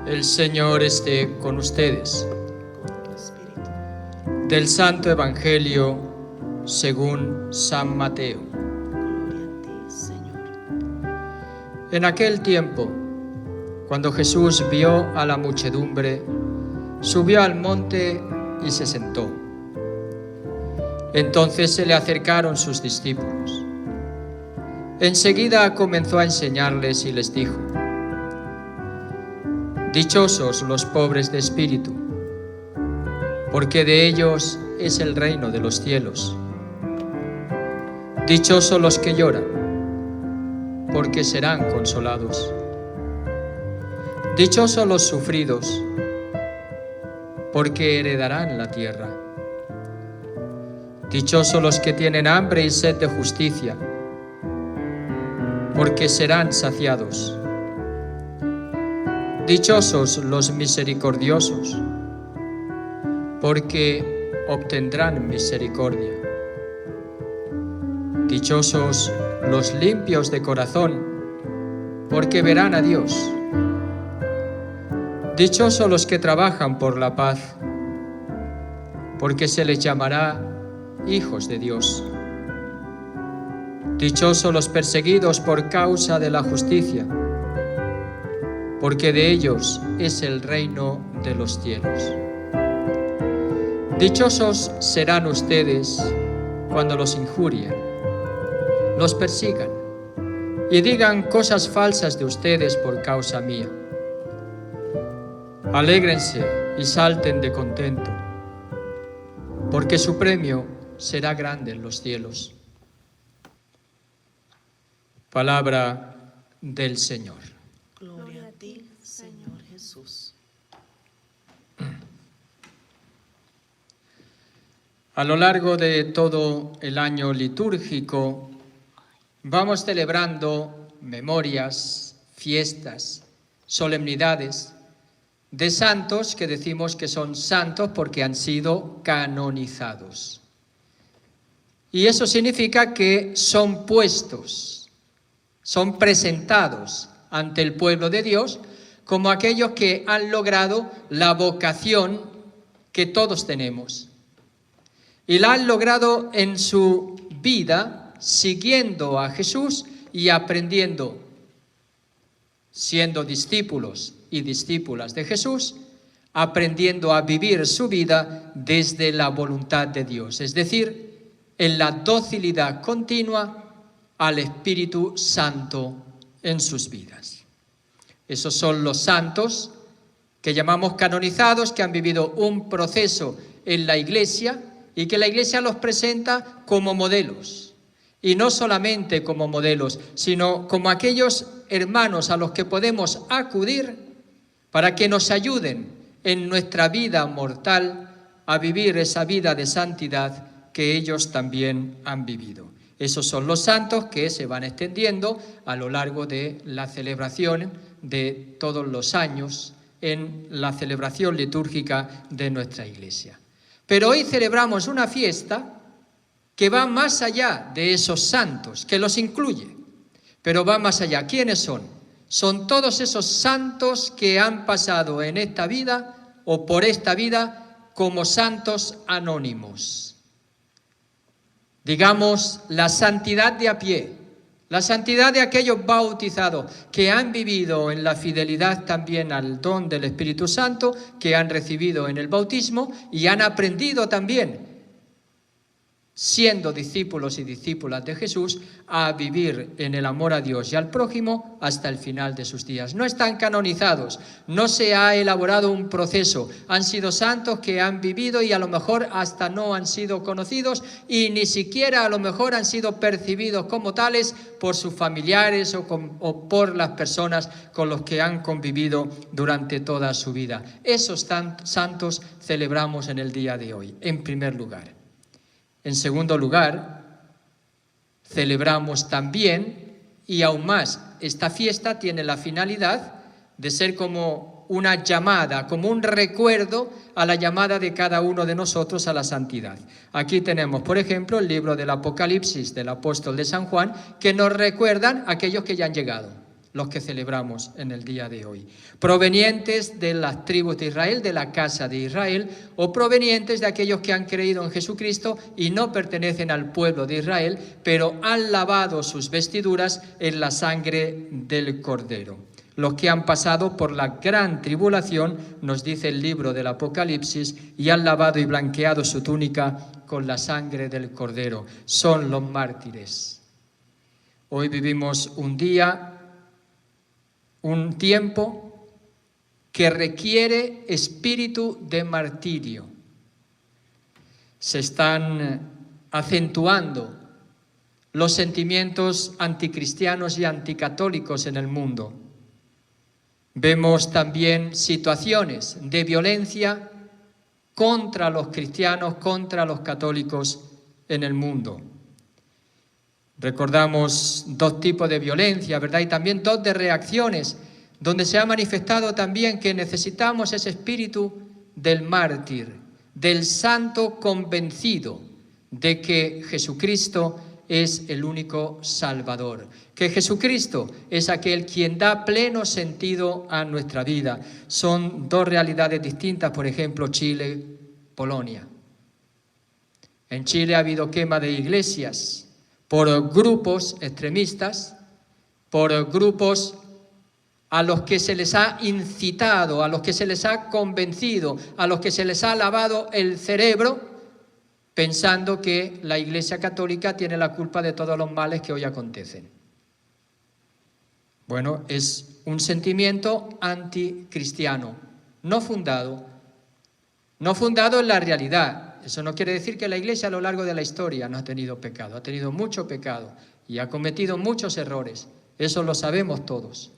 El Señor esté con ustedes. Con tu espíritu. Del Santo Evangelio según San Mateo. Gloria a ti, Señor. En aquel tiempo, cuando Jesús vio a la muchedumbre, subió al monte y se sentó. Entonces se le acercaron sus discípulos. Enseguida comenzó a enseñarles y les dijo: Dichosos los pobres de espíritu, porque de ellos es el reino de los cielos. Dichosos los que lloran, porque serán consolados. Dichosos los sufridos, porque heredarán la tierra. Dichosos los que tienen hambre y sed de justicia, porque serán saciados. Dichosos los misericordiosos, porque obtendrán misericordia. Dichosos los limpios de corazón, porque verán a Dios. Dichosos los que trabajan por la paz, porque se les llamará hijos de Dios. Dichosos los perseguidos por causa de la justicia, porque de ellos es el reino de los cielos. Dichosos serán ustedes cuando los injurien, los persigan y digan cosas falsas de ustedes por causa mía. Alégrense y salten de contento, porque su premio será grande en los cielos. Palabra del Señor. Gloria a ti, Señor Jesús. A lo largo de todo el año litúrgico vamos celebrando memorias, fiestas, solemnidades de santos que decimos que son santos porque han sido canonizados. Y eso significa que son puestos, son presentados ante el pueblo de Dios como aquellos que han logrado la vocación que todos tenemos. Y la han logrado en su vida siguiendo a Jesús y aprendiendo, siendo discípulos y discípulas de Jesús, aprendiendo a vivir su vida desde la voluntad de Dios, es decir, en la docilidad continua al Espíritu Santo en sus vidas. Esos son los santos que llamamos canonizados, que han vivido un proceso en la Iglesia y que la Iglesia los presenta como modelos. Y no solamente como modelos, sino como aquellos hermanos a los que podemos acudir para que nos ayuden en nuestra vida mortal a vivir esa vida de santidad que ellos también han vivido. Esos son los santos que se van extendiendo a lo largo de la celebración de todos los años en la celebración litúrgica de nuestra Iglesia. Pero hoy celebramos una fiesta que va más allá de esos santos, que los incluye, pero va más allá. ¿Quiénes son? Son todos esos santos que han pasado en esta vida o por esta vida como santos anónimos. Digamos, la santidad de a pie, la santidad de aquellos bautizados que han vivido en la fidelidad también al don del Espíritu Santo, que han recibido en el bautismo y han aprendido también, siendo discípulos y discípulas de Jesús, a vivir en el amor a Dios y al prójimo hasta el final de sus días. No están canonizados, no se ha elaborado un proceso, han sido santos que han vivido y a lo mejor hasta no han sido conocidos y ni siquiera a lo mejor han sido percibidos como tales por sus familiares o por las personas con los que han convivido durante toda su vida. Esos santos celebramos en el día de hoy, en primer lugar. En segundo lugar, celebramos también, y aún más, esta fiesta tiene la finalidad de ser como una llamada, como un recuerdo a la llamada de cada uno de nosotros a la santidad. Aquí tenemos, por ejemplo, el libro del Apocalipsis del apóstol de San Juan, que nos recuerdan a aquellos que ya han llegado. los que celebramos en el día de hoy. Provenientes de las tribus de Israel, de la casa de Israel, o provenientes de aquellos que han creído en Jesucristo y no pertenecen al pueblo de Israel, pero han lavado sus vestiduras en la sangre del Cordero. Los que han pasado por la gran tribulación, nos dice el libro del Apocalipsis, y han lavado y blanqueado su túnica con la sangre del Cordero. Son los mártires. Hoy vivimos un tiempo que requiere espíritu de martirio. Se están acentuando los sentimientos anticristianos y anticatólicos en el mundo. Vemos también situaciones de violencia contra los cristianos, contra los católicos en el mundo. Recordamos dos tipos de violencia, ¿verdad? Y también dos de reacciones, donde se ha manifestado también que necesitamos ese espíritu del mártir, del santo convencido de que Jesucristo es el único Salvador, que Jesucristo es aquel quien da pleno sentido a nuestra vida. Son dos realidades distintas, por ejemplo, Chile, Polonia. En Chile ha habido quema de iglesias por grupos extremistas, por grupos a los que se les ha incitado, a los que se les ha convencido, a los que se les ha lavado el cerebro, pensando que la Iglesia Católica tiene la culpa de todos los males que hoy acontecen. Bueno, es un sentimiento anticristiano, no fundado en la realidad. Eso no quiere decir que la Iglesia a lo largo de la historia no ha tenido pecado, ha tenido mucho pecado y ha cometido muchos errores. Eso lo sabemos todos.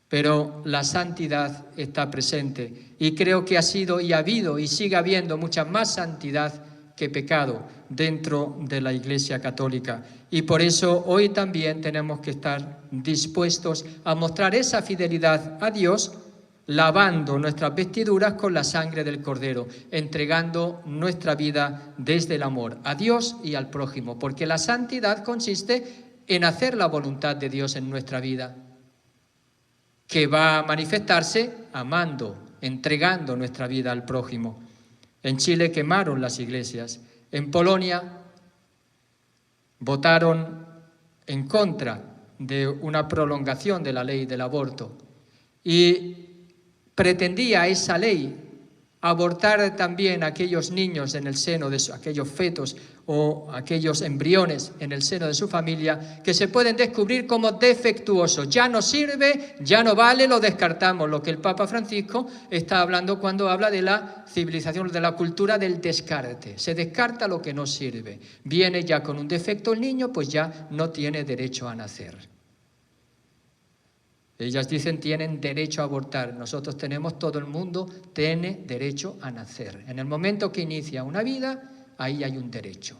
Pero la santidad está presente y creo que ha sido y ha habido y sigue habiendo mucha más santidad que pecado dentro de la Iglesia Católica. Y por eso hoy también tenemos que estar dispuestos a mostrar esa fidelidad a Dios, lavando nuestras vestiduras con la sangre del Cordero, entregando nuestra vida desde el amor a Dios y al prójimo, porque la santidad consiste en hacer la voluntad de Dios en nuestra vida, que va a manifestarse amando, entregando nuestra vida al prójimo. En Chile quemaron las iglesias. En Polonia votaron en contra de una prolongación de la ley del aborto. Y pretendía esa ley abortar también a aquellos niños en el seno de aquellos fetos o aquellos embriones en el seno de su familia que se pueden descubrir como defectuosos. Ya no sirve, ya no vale, lo descartamos. Lo que el Papa Francisco está hablando cuando habla de la civilización, de la cultura del descarte. Se descarta lo que no sirve. Viene ya con un defecto el niño, pues ya no tiene derecho a nacer. Ellas dicen tienen derecho a abortar. Nosotros tenemos, todo el mundo tiene derecho a nacer. En el momento que inicia una vida, ahí hay un derecho.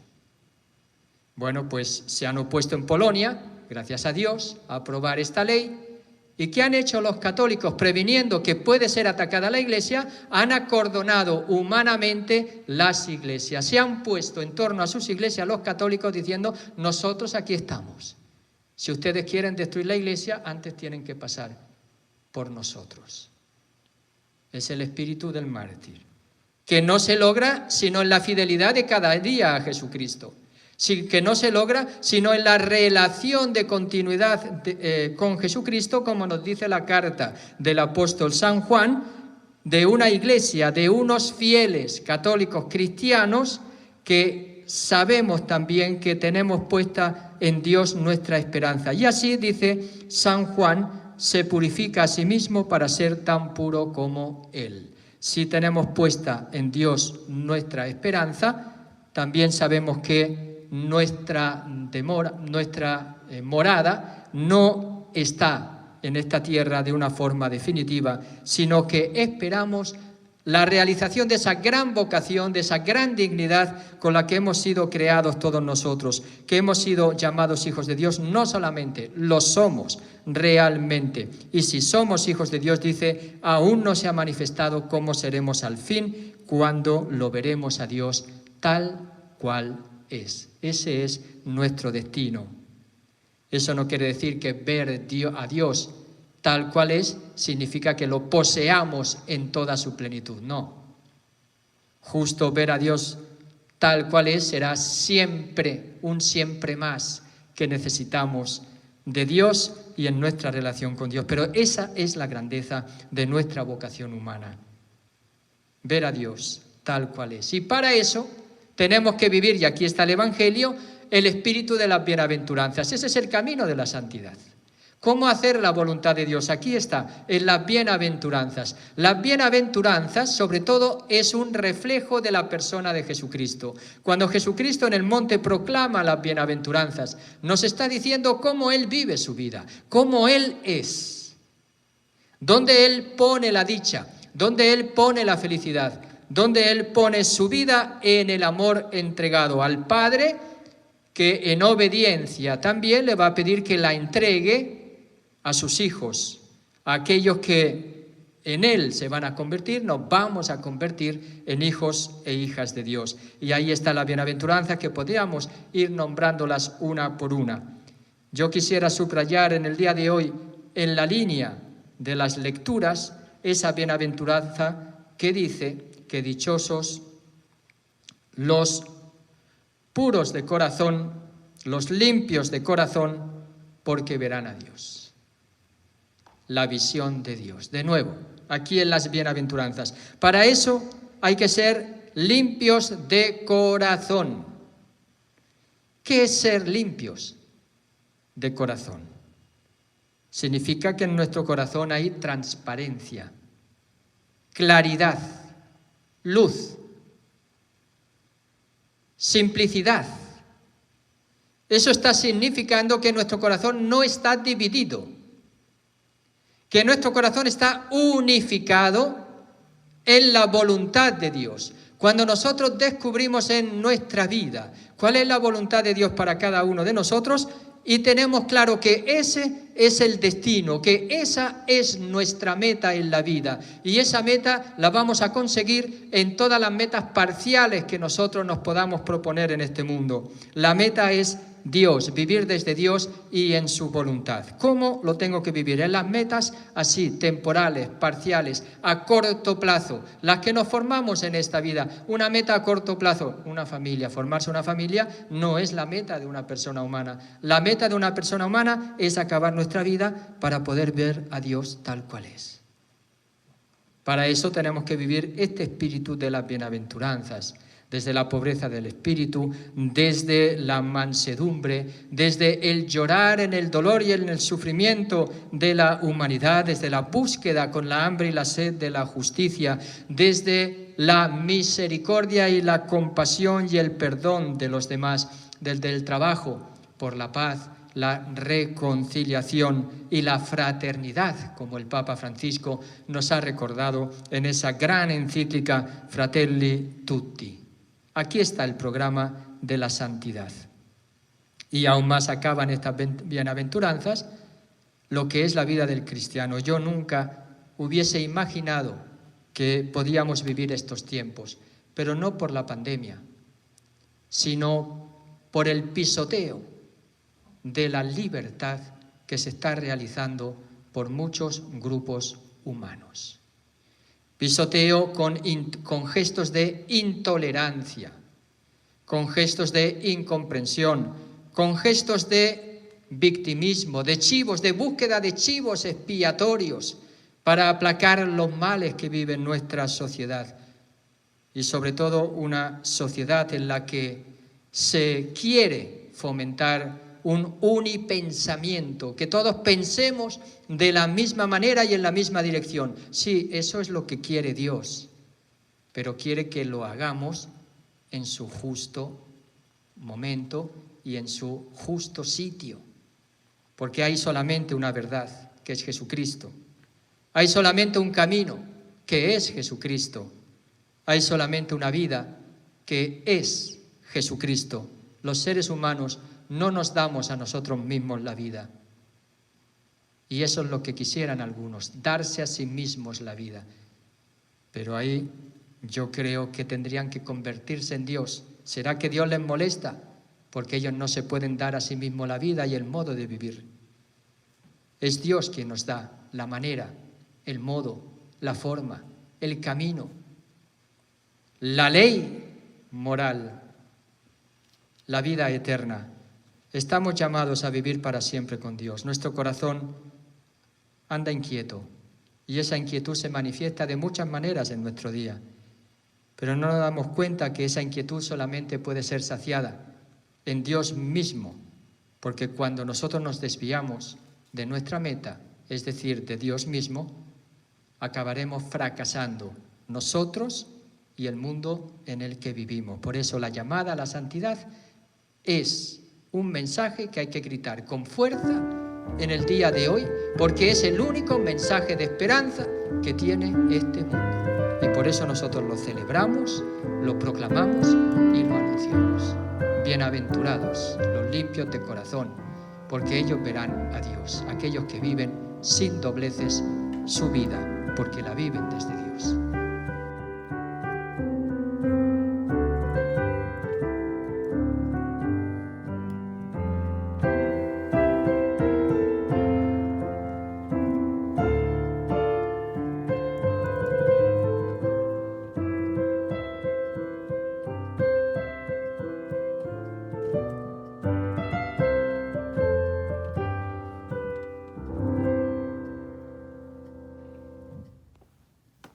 Bueno, pues se han opuesto en Polonia, gracias a Dios, a aprobar esta ley. ¿Y qué han hecho los católicos? Previniendo que puede ser atacada la Iglesia, han acordonado humanamente las iglesias. Se han puesto en torno a sus iglesias los católicos diciendo, nosotros aquí estamos. Si ustedes quieren destruir la Iglesia, antes tienen que pasar por nosotros. Es el espíritu del mártir, que no se logra sino en la fidelidad de cada día a Jesucristo, que no se logra sino en la relación de continuidad con Jesucristo, como nos dice la carta del apóstol San Juan, de una iglesia, de unos fieles católicos cristianos que sabemos también que tenemos puesta en Dios nuestra esperanza. Y así, dice San Juan, se purifica a sí mismo para ser tan puro como Él. Si tenemos puesta en Dios nuestra esperanza, también sabemos que nuestra morada no está en esta tierra de una forma definitiva, sino que esperamos la realización de esa gran vocación, de esa gran dignidad con la que hemos sido creados todos nosotros, que hemos sido llamados hijos de Dios. No solamente lo somos realmente, y si somos hijos de Dios, dice, aún no se ha manifestado cómo seremos al fin, cuando lo veremos a Dios tal cual es. Ese es nuestro destino. Eso no quiere decir que ver a Dios tal cual es significa que lo poseamos en toda su plenitud, no. Justo ver a Dios tal cual es será siempre, un siempre más que necesitamos de Dios y en nuestra relación con Dios. Pero esa es la grandeza de nuestra vocación humana. Ver a Dios tal cual es. Y para eso tenemos que vivir, y aquí está el Evangelio, el espíritu de las bienaventuranzas. Ese es el camino de la santidad. ¿Cómo hacer la voluntad de Dios? Aquí está, en las bienaventuranzas. Las bienaventuranzas, sobre todo, es un reflejo de la persona de Jesucristo. Cuando Jesucristo en el monte proclama las bienaventuranzas, nos está diciendo cómo Él vive su vida, cómo Él es, dónde Él pone la dicha, dónde Él pone la felicidad, dónde Él pone su vida en el amor entregado al Padre, que en obediencia también le va a pedir que la entregue a sus hijos, a aquellos que en Él se van a convertir, nos vamos a convertir en hijos e hijas de Dios. Y ahí está la bienaventuranza que podríamos ir nombrándolas una por una. Yo quisiera subrayar en el día de hoy, en la línea de las lecturas, esa bienaventuranza que dice que dichosos los puros de corazón, los limpios de corazón, porque verán a Dios. La visión de Dios. De nuevo, aquí en las bienaventuranzas. Para eso hay que ser limpios de corazón. ¿Qué es ser limpios de corazón? Significa que en nuestro corazón hay transparencia, claridad, luz, simplicidad. Eso está significando que nuestro corazón no está dividido, que nuestro corazón está unificado en la voluntad de Dios. Cuando nosotros descubrimos en nuestra vida cuál es la voluntad de Dios para cada uno de nosotros y tenemos claro que ese es el destino, que esa es nuestra meta en la vida y esa meta la vamos a conseguir en todas las metas parciales que nosotros nos podamos proponer en este mundo. La meta es Dios, vivir desde Dios y en su voluntad. ¿Cómo lo tengo que vivir? En las metas así, temporales, parciales, a corto plazo, las que nos formamos en esta vida. Una meta a corto plazo, una familia. Formarse una familia no es la meta de una persona humana. La meta de una persona humana es acabar nuestra vida para poder ver a Dios tal cual es. Para eso tenemos que vivir este espíritu de las bienaventuranzas, desde la pobreza del espíritu, desde la mansedumbre, desde el llorar en el dolor y en el sufrimiento de la humanidad, desde la búsqueda con la hambre y la sed de la justicia, desde la misericordia y la compasión y el perdón de los demás, desde el trabajo por la paz, la reconciliación y la fraternidad, como el Papa Francisco nos ha recordado en esa gran encíclica Fratelli Tutti. Aquí está el programa de la santidad. Y aún más acaban estas bienaventuranzas lo que es la vida del cristiano. Yo nunca hubiese imaginado que podíamos vivir estos tiempos, pero no por la pandemia, sino por el pisoteo de la libertad que se está realizando por muchos grupos humanos. Pisoteo con gestos de intolerancia, con gestos de incomprensión, con gestos de victimismo, de chivos, de búsqueda de chivos expiatorios para aplacar los males que vive nuestra sociedad. Y sobre todo una sociedad en la que se quiere fomentar un unipensamiento, que todos pensemos de la misma manera y en la misma dirección. Sí, eso es lo que quiere Dios, pero quiere que lo hagamos en su justo momento y en su justo sitio, porque hay solamente una verdad, que es Jesucristo. Hay solamente un camino, que es Jesucristo. Hay solamente una vida, que es Jesucristo. Los seres humanos no nos damos a nosotros mismos la vida. Y eso es lo que quisieran algunos, darse a sí mismos la vida. Pero ahí yo creo que tendrían que convertirse en Dios. ¿Será que Dios les molesta? porque ellos no se pueden dar a sí mismos la vida y el modo de vivir. Es Dios quien nos da la manera, el modo, la forma, el camino, la ley moral, la vida eterna. Estamos llamados a vivir para siempre con Dios. Nuestro corazón anda inquieto y esa inquietud se manifiesta de muchas maneras en nuestro día. Pero no nos damos cuenta que esa inquietud solamente puede ser saciada en Dios mismo, porque cuando nosotros nos desviamos de nuestra meta, es decir, de Dios mismo, acabaremos fracasando nosotros y el mundo en el que vivimos. Por eso la llamada a la santidad es un mensaje que hay que gritar con fuerza en el día de hoy, porque es el único mensaje de esperanza que tiene este mundo. Y por eso nosotros lo celebramos, lo proclamamos y lo anunciamos. Bienaventurados los limpios de corazón, porque ellos verán a Dios. Aquellos que viven sin dobleces su vida, porque la viven desde Dios.